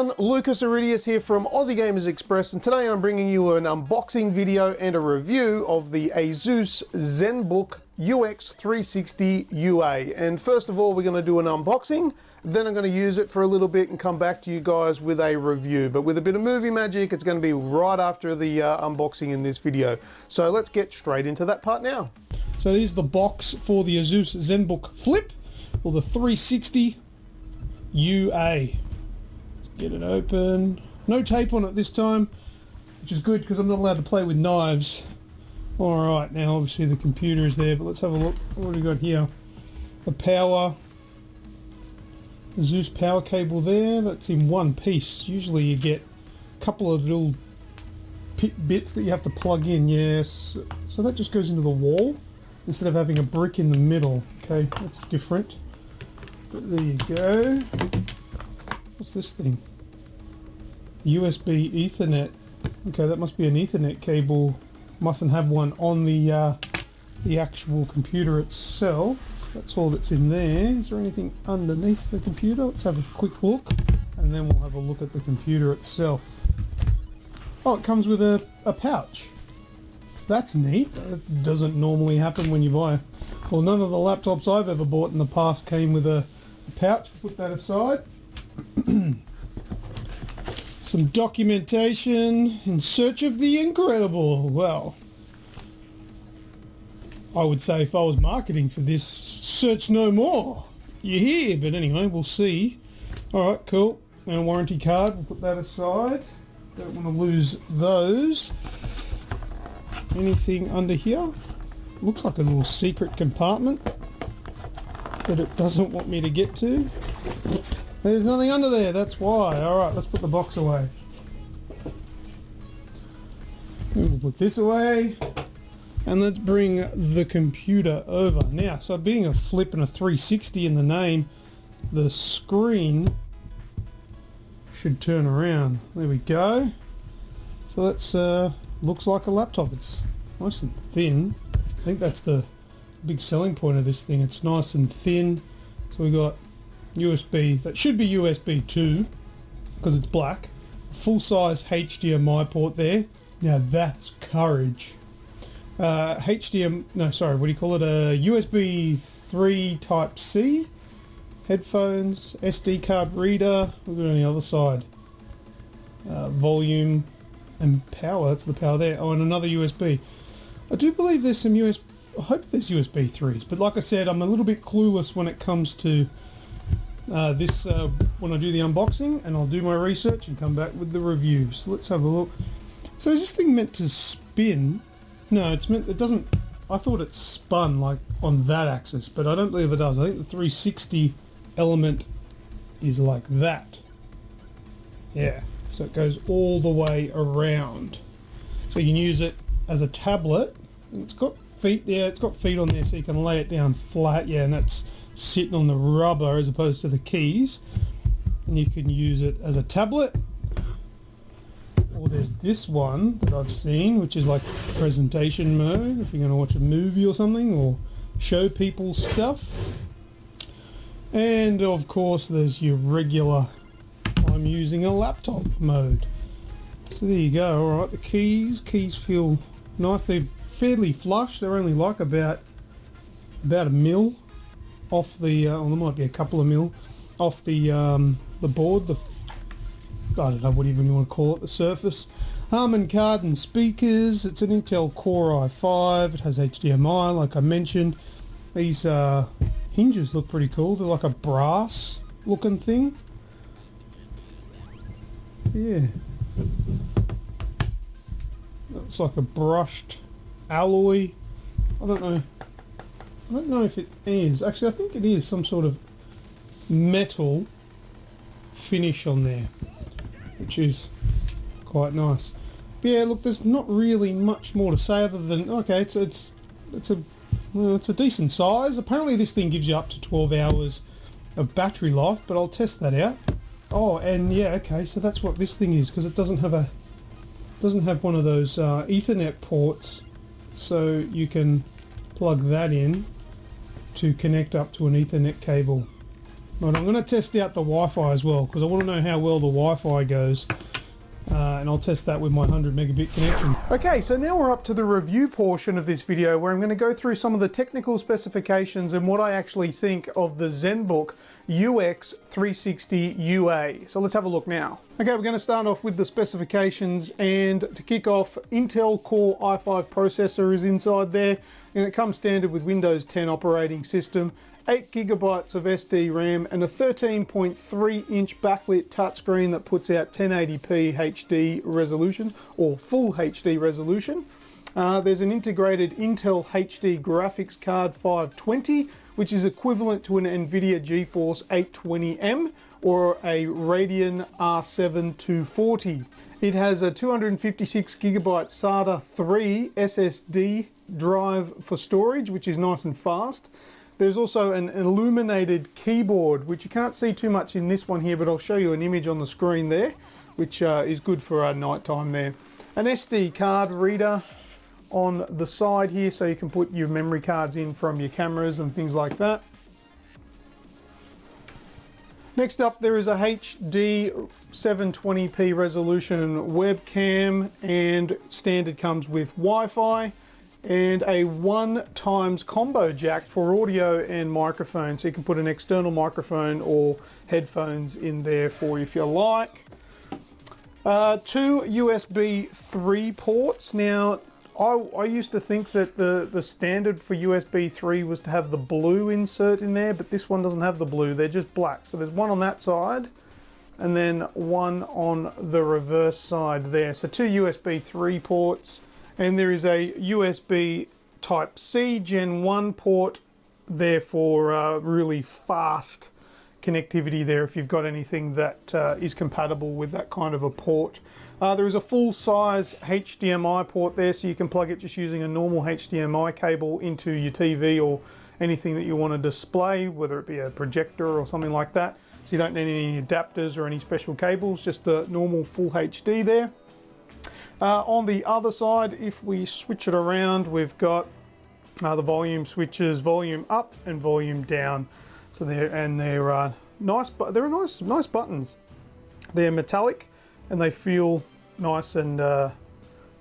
everyone, Lucas Iridius here from Aussie Gamers Express, and today I'm bringing you an unboxing video and a review of the ASUS ZenBook UX360UA. And first of all, we're going to do an unboxing, then I'm going to use it for a little bit and come back to you guys with a review. But with a bit of movie magic, it's going to be right after the unboxing in this video. So let's get straight into that part now. So here's the box for the ASUS ZenBook Flip, or the 360UA. Get it open. No tape on it this time, which is good because I'm not allowed to play with knives. Alright, now obviously the computer is there, but let's have a look. What do we got here? The power, ASUS power cable there. That's in one piece. Usually you get a couple of little bits that you have to plug in. Yes, so that just goes into the wall instead of having a brick in the middle. Okay, that's different. But there you go. What's this thing? USB Ethernet. Okay, that must be an Ethernet cable. Mustn't have one on the actual computer itself. That's all that's in there. Is there anything underneath the computer? Let's have a quick look, and then we'll have a look at the computer itself. Oh, it comes with a pouch. That's neat. It doesn't normally happen when you buy. Well, none of the laptops I've ever bought in the past came with a pouch. Put that aside. Some documentation in search of the incredible. Well, I would say if I was marketing for this, search no more. You hear? But anyway, we'll see. Alright, cool. And a warranty card, we'll put that aside. Don't want to lose those. Anything under here? Looks like a little secret compartment that it doesn't want me to get to. There's nothing under there, that's why. Alright, let's put the box away. We'll put this away. And let's bring the computer over. Now, so being a flip and a 360 in the name, the screen should turn around. There we go. So that's looks like a laptop. It's nice and thin. I think that's the big selling point of this thing. It's nice and thin. So we got USB, that should be USB 2 because it's black. Full-size HDMI port there. Now that's courage. No, sorry, what do you call it? A USB 3 Type C. Headphones, SD card reader. We've got on the other side. Volume and power. That's the power there. Oh, and another USB. I do believe there's some USB. I hope there's USB 3s, but like I said, I'm a little bit clueless when it comes to this when I do the unboxing, and I'll do my research and come back with the review. So let's have a look. So is this thing meant to spin? No, it's meant, it doesn't. I thought it spun like on that axis, but I don't believe it does. I think the 360 element is like that. Yeah, so it goes all the way around. So you can use it as a tablet. And it's got feet there. It's got feet on there, so you can lay it down flat. Yeah, and that's sitting on the rubber as opposed to the keys, and you can use it as a tablet, or there's this one that I've seen which is like presentation mode if you're going to watch a movie or something or show people stuff. And of course there's your regular I'm using a laptop mode. So there you go. Alright, the keys feel nice. They're fairly flush. They're only like about a mil off the, well, there might be a couple of mil off the board, I don't know what even you want to call it, the surface. Harman Kardon speakers. It's an Intel Core i5. It has HDMI, like I mentioned. These hinges look pretty cool. They're like a brass looking thing. Yeah. Looks like a brushed alloy. I don't know if it is. Actually, I think it is some sort of metal finish on there, which is quite nice. But yeah, look, there's not really much more to say other than, okay, it's a decent size. Apparently this thing gives you up to 12 hours of battery life, but I'll test that out. Oh, and yeah, okay, so that's what this thing is, because it doesn't have one of those Ethernet ports, so you can plug that in to connect up to an Ethernet cable. But I'm going to test out the Wi-Fi as well, because I want to know how well the Wi-Fi goes. And I'll test that with my 100 megabit connection. Okay, so now we're up to the review portion of this video, where I'm going to go through some of the technical specifications and what I actually think of the ZenBook UX360UA. So let's have a look now. Okay, we're going to start off with the specifications, and to kick off, Intel Core i5 processor is inside there, and it comes standard with Windows 10 operating system. 8 gigabytes of SD RAM and a 13.3 inch backlit touchscreen that puts out 1080p HD resolution, or full HD resolution. There's an integrated Intel HD graphics card 520, which is equivalent to an NVIDIA GeForce 820M or a Radeon R7 240. It has a 256 gigabyte SATA 3 SSD drive for storage, which is nice and fast. There's also an illuminated keyboard, which you can't see too much in this one here, but I'll show you an image on the screen there, which is good for nighttime there. An SD card reader on the side here, so you can put your memory cards in from your cameras and things like that. Next up, there is a HD 720p resolution webcam, and standard comes with Wi-Fi, and a 1x combo jack for audio and microphone, so you can put an external microphone or headphones in there for you if you like. 2 USB 3 ports. Now I used to think that the standard for USB 3 was to have the blue insert in there, but this one doesn't have the blue, they're just black. So there's one on that side and then one on the reverse side there. So 2 USB 3 ports. And there is a USB Type-C Gen 1 port there for really fast connectivity there if you've got anything that is compatible with that kind of a port. There is a full-size HDMI port there, so you can plug it just using a normal HDMI cable into your TV or anything that you want to display, whether it be a projector or something like that. So you don't need any adapters or any special cables, just the normal full HD there. On the other side, if we switch it around, we've got the volume switches, volume up and volume down. So they're nice, but they're nice buttons. They're metallic and they feel nice and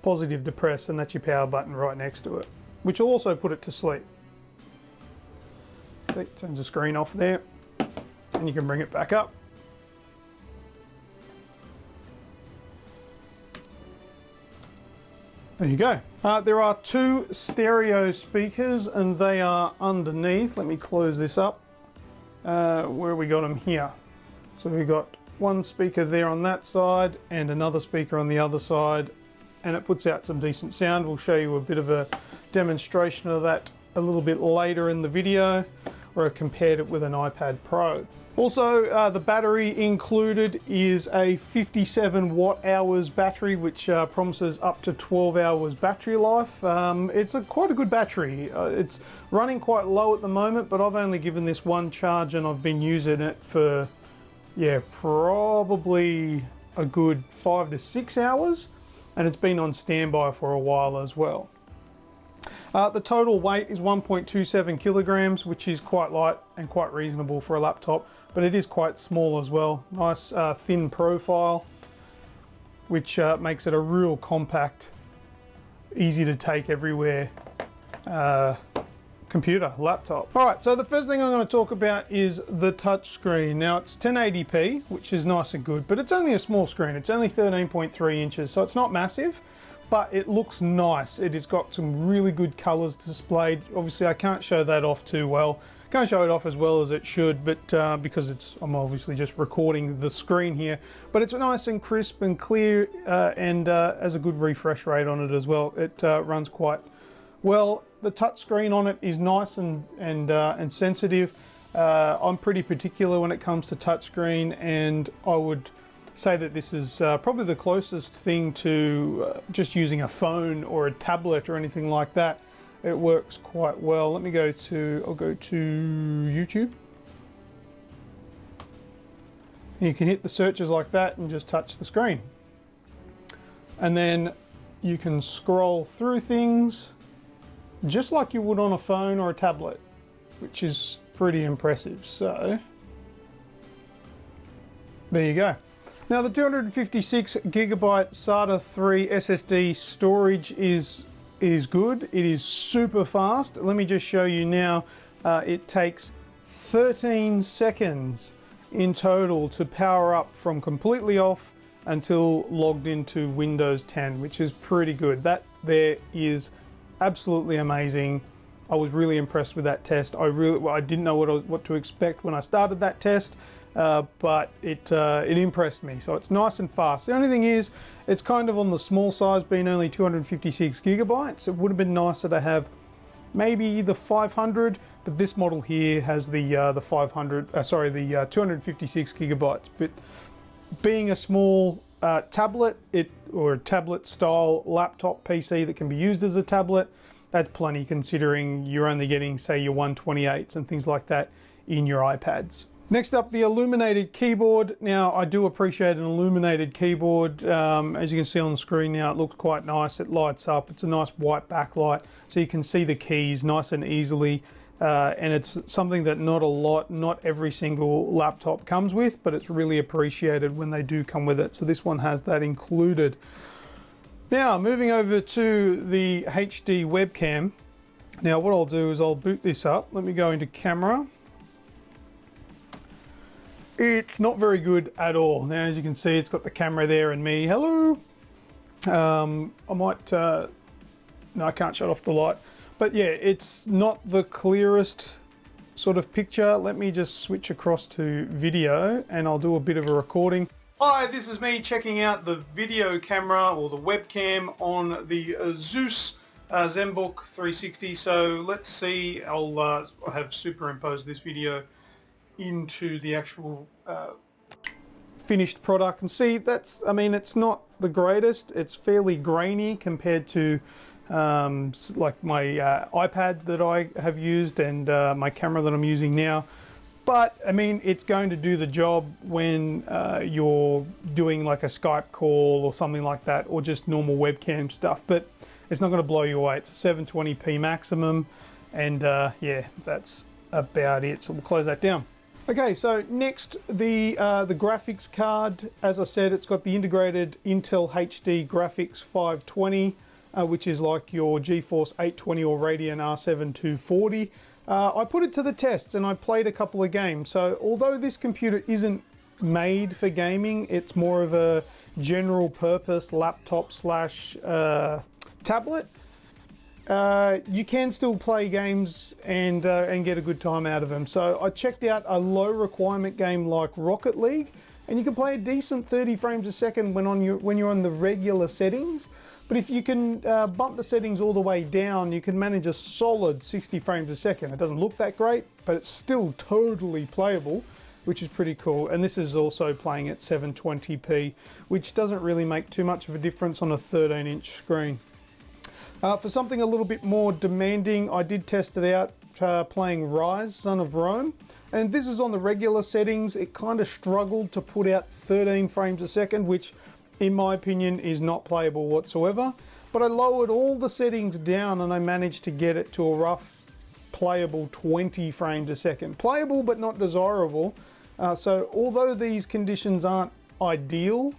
positive to press, and that's your power button right next to it, which will also put it to sleep. See, turns the screen off there, and you can bring it back up. There you go. There are 2 stereo speakers, and they are underneath. Let me close this up. Where we got them here. So we've got one speaker there on that side and another speaker on the other side, and it puts out some decent sound. We'll show you a bit of a demonstration of that a little bit later in the video, where I compared it with an iPad Pro. Also, the battery included is a 57 watt hours battery, which promises up to 12 hours battery life. It's quite a good battery. It's running quite low at the moment, but I've only given this one charge and I've been using it for, yeah, probably a good 5 to 6 hours, and it's been on standby for a while as well. The total weight is 1.27 kilograms, which is quite light and quite reasonable for a laptop, but it is quite small as well. Nice thin profile, which makes it a real compact, easy to take everywhere computer, laptop. All right, so the first thing I'm going to talk about is the touch screen. Now it's 1080p, which is nice and good, but it's only a small screen. It's only 13.3 inches, so it's not massive, but it looks nice. It has got some really good colors displayed. Obviously I can't show that off too well. Can't show it off as well as it should, but because I'm obviously just recording the screen here, but it's nice and crisp and clear, and has a good refresh rate on it as well. It runs quite well. The touch screen on it is nice and sensitive. I'm pretty particular when it comes to touchscreen, and I would say that this is probably the closest thing to just using a phone or a tablet or anything like that. It works quite well. Let me go to, I'll go to YouTube. You can hit the searches like that and just touch the screen. And then you can scroll through things just like you would on a phone or a tablet, which is pretty impressive. So There you go. Now the 256 gigabyte SATA 3 SSD storage is good. It is super fast. Let me just show you now. It takes 13 seconds in total to power up from completely off until logged into Windows 10, which is pretty good. That there is absolutely amazing. I was really impressed with that test. I didn't know what to expect when I started that test, but it impressed me. So it's nice and fast. The only thing is, it's kind of on the small size, being only 256 gigabytes. It would have been nicer to have maybe the 500, but this model here has the 256 gigabytes. But being a small tablet, or a tablet style laptop PC that can be used as a tablet, that's plenty considering you're only getting, say, your 128s and things like that in your iPads. Next up, the illuminated keyboard. Now, I do appreciate an illuminated keyboard. As you can see on the screen now, it looks quite nice. It lights up. It's a nice white backlight, so you can see the keys nice and easily. And it's something that not every single laptop comes with, but it's really appreciated when they do come with it. So this one has that included. Now, moving over to the HD webcam. Now, what I'll do is I'll boot this up. Let me go into camera. It's not very good at all. Now, as you can see, it's got the camera there and me. Hello. I might, no, I can't shut off the light. But yeah, it's not the clearest sort of picture. Let me just switch across to video and I'll do a bit of a recording. Hi, this is me checking out the video camera or the webcam on the ASUS ZenBook 360. So let's see, I'll have superimposed this video into the actual finished product and see. That's, I mean, it's not the greatest. It's fairly grainy compared to like my iPad that I have used and my camera that I'm using now. But I mean, it's going to do the job when you're doing like a Skype call or something like that, or just normal webcam stuff, but it's not going to blow you away. It's a 720p maximum, and yeah, that's about it. So we'll close that down. Okay, so next, the graphics card. As I said, it's got the integrated Intel HD graphics 520, which is like your GeForce 820 or Radeon R7 240. I put it to the test and I played a couple of games. So although this computer isn't made for gaming, it's more of a general purpose laptop slash tablet. You can still play games and get a good time out of them. So I checked out a low requirement game like Rocket League, and you can play a decent 30 frames a second when you're on the regular settings. But if you can bump the settings all the way down, you can manage a solid 60 frames a second. It doesn't look that great, but it's still totally playable, which is pretty cool. And this is also playing at 720p, which doesn't really make too much of a difference on a 13-inch screen. For something a little bit more demanding, I did test it out playing Rise, Son of Rome. And this is on the regular settings. It kind of struggled to put out 13 frames a second, which in my opinion is not playable whatsoever. But I lowered all the settings down and I managed to get it to a rough playable 20 frames a second. Playable but not desirable. So although these conditions aren't ideal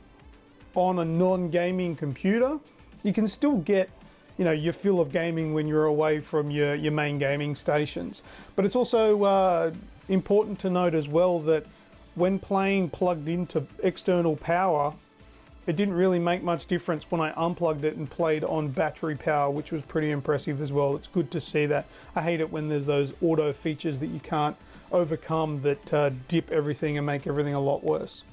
on a non-gaming computer, you can still get, you know, your fill of gaming when you're away from your main gaming stations. But it's also important to note as well that when playing plugged into external power, it didn't really make much difference when I unplugged it and played on battery power, which was pretty impressive as well. It's good to see that. I hate it when there's those auto features that you can't overcome that dip everything and make everything a lot worse.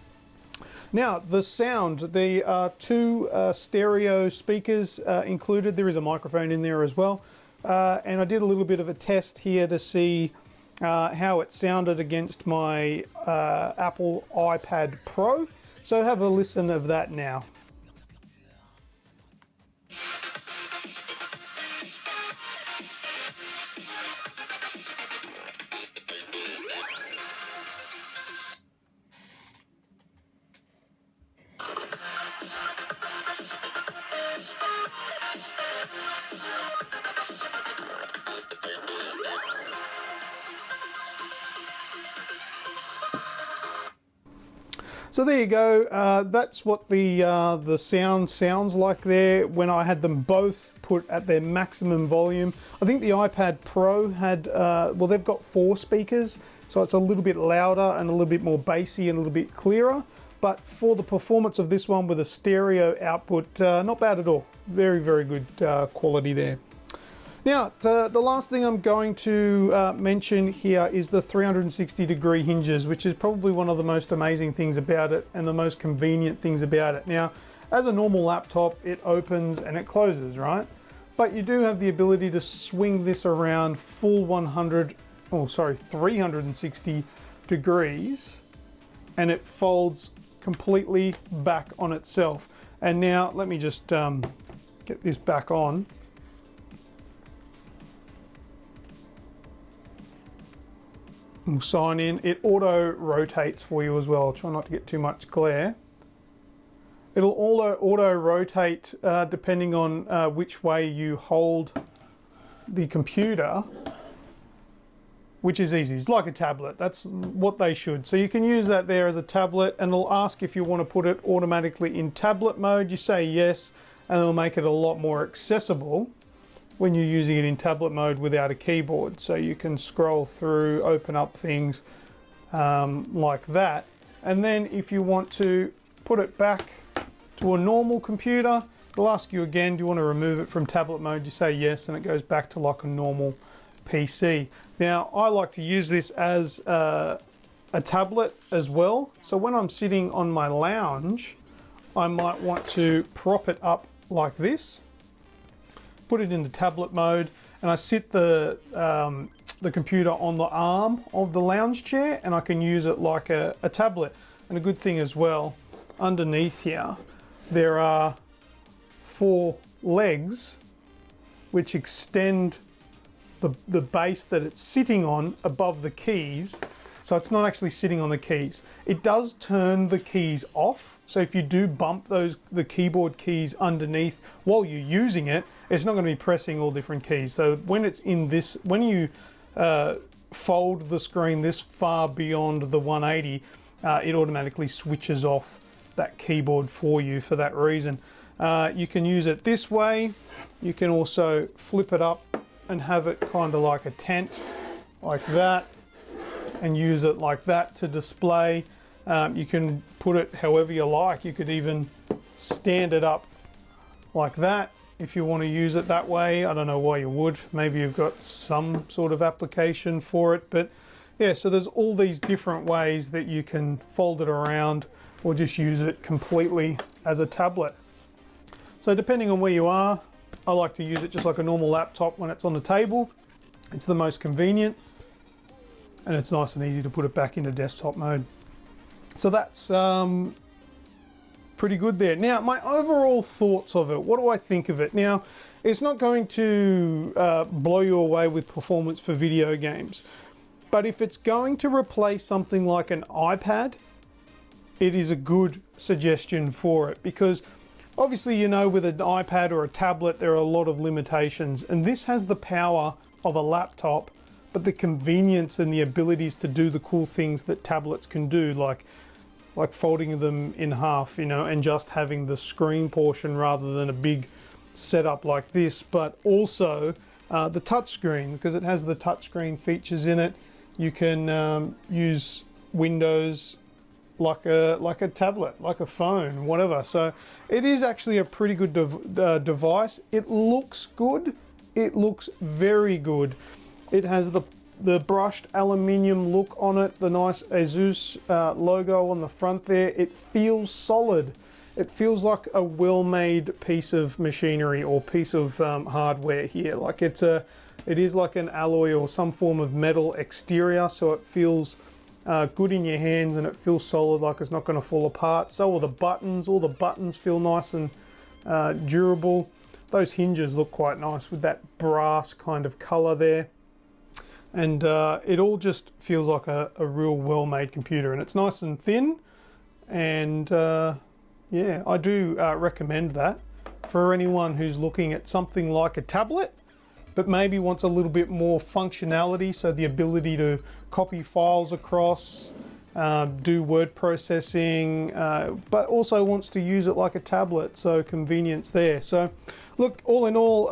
Now, the sound, there are two stereo speakers included. There is a microphone in there as well. And I did a little bit of a test here to see how it sounded against my Apple iPad Pro. So have a listen of that now. So there you go. That's what the sound sounds like there when I had them both put at their maximum volume. I think the iPad Pro had, well, they've got 4 speakers, so it's a little bit louder and a little bit more bassy and a little bit clearer. But for the performance of this one with a stereo output, not bad at all. Very, very good quality there. Now, the last thing I'm going to mention here is the 360-degree hinges, which is probably one of the most amazing things about it and the most convenient things about it. Now, as a normal laptop, it opens and it closes, right? But you do have the ability to swing this around full 360 degrees, and it folds completely back on itself. And now, let me just get this back on. We'll sign in. It auto rotates for you as well. I'll try not to get too much glare. It'll auto rotate depending on which way you hold the computer, which is easy. It's like a tablet. That's what they should. So you can use that there as a tablet, and it'll ask if you want to put it automatically in tablet mode. You say yes, and it'll make it a lot more accessible when you're using it in tablet mode without a keyboard. So you can scroll through, open up things like that. And then if you want to put it back to a normal computer, it'll ask you again, do you want to remove it from tablet mode? You say yes, and it goes back to like a normal PC. Now, I like to use this as a tablet as well. So when I'm sitting on my lounge, I might want to prop it up like this, put it into tablet mode, and I sit the computer on the arm of the lounge chair, and I can use it like a tablet. And a good thing as well, underneath here, there are 4 legs which extend the base that it's sitting on above the keys. So it's not actually sitting on the keys. It does turn the keys off. So if you do bump the keyboard keys underneath while you're using it, it's not going to be pressing all different keys. So when it's in this, when you fold the screen this far beyond the 180, it automatically switches off that keyboard for you for that reason. You can use it this way. You can also flip it up and have it kind of like a tent, like that, and use it like that to display. You can put it however you like. You could even stand it up like that if you want to use it that way. I don't know why you would. Maybe you've got some sort of application for it, but yeah, so there's all these different ways that you can fold it around or just use it completely as a tablet. So depending on where you are, I like to use it just like a normal laptop when it's on the table. It's the most convenient, and it's nice and easy to put it back into desktop mode. So that's pretty good there. Now, my overall thoughts of it, what do I think of it? Now, it's not going to blow you away with performance for video games, but if it's going to replace something like an iPad, it is a good suggestion for it, because obviously, you know, with an iPad or a tablet, there are a lot of limitations, and this has the power of a laptop, but the convenience and the abilities to do the cool things that tablets can do, like folding them in half, you know, and just having the screen portion rather than a big setup like this, but also the touchscreen, because it has the touchscreen features in it. You can use Windows like a tablet, like a phone, whatever. So it is actually a pretty good device. It looks good. It looks very good. It has the brushed aluminium look on it, the nice ASUS logo on the front there. It feels solid. It feels like a well-made piece of machinery or piece of hardware here. Like it is like an alloy or some form of metal exterior, so it feels good in your hands and it feels solid, like it's not going to fall apart. So are the buttons. All the buttons feel nice and durable. Those hinges look quite nice with that brass kind of color there. And it all just feels like a real well-made computer, and it's nice and thin. And yeah, I do recommend that for anyone who's looking at something like a tablet, but maybe wants a little bit more functionality, so the ability to copy files across do word processing, but also wants to use it like a tablet, so convenience there. So look, all in all,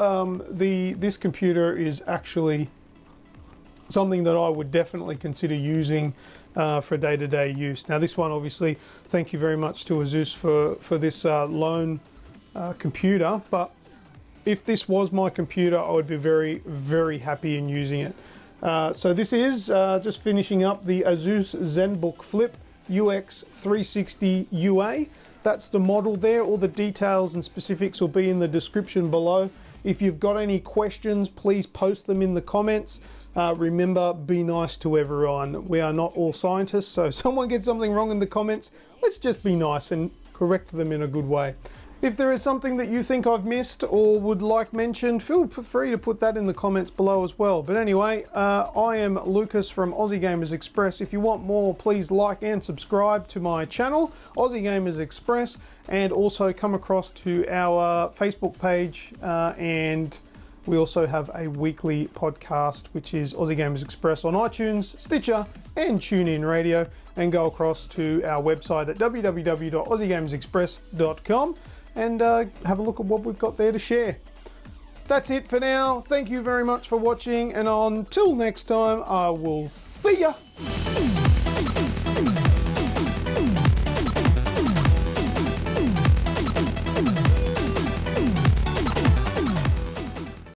this computer is actually something that I would definitely consider using for day-to-day use. Now this one, obviously, thank you very much to ASUS for this loan computer, but if this was my computer, I would be very, very happy in using it. So this is just finishing up the ASUS ZenBook Flip UX360UA. That's the model there. All the details and specifics will be in the description below. If you've got any questions, please post them in the comments. Remember, be nice to everyone. We are not all scientists, so if someone gets something wrong in the comments, let's just be nice and correct them in a good way. If there is something that you think I've missed or would like mentioned, feel free to put that in the comments below as well. But anyway, I am Lucas from Aussie Gamers Express. If you want more, please like and subscribe to my channel, Aussie Gamers Express, and also come across to our Facebook page, and we also have a weekly podcast, which is Aussie Gamers Express on iTunes, Stitcher, and TuneIn Radio, and go across to our website at www.aussiegamersexpress.com. and have a look at what we've got there to share. That's it for now. Thank you very much for watching, and until next time, I will see ya.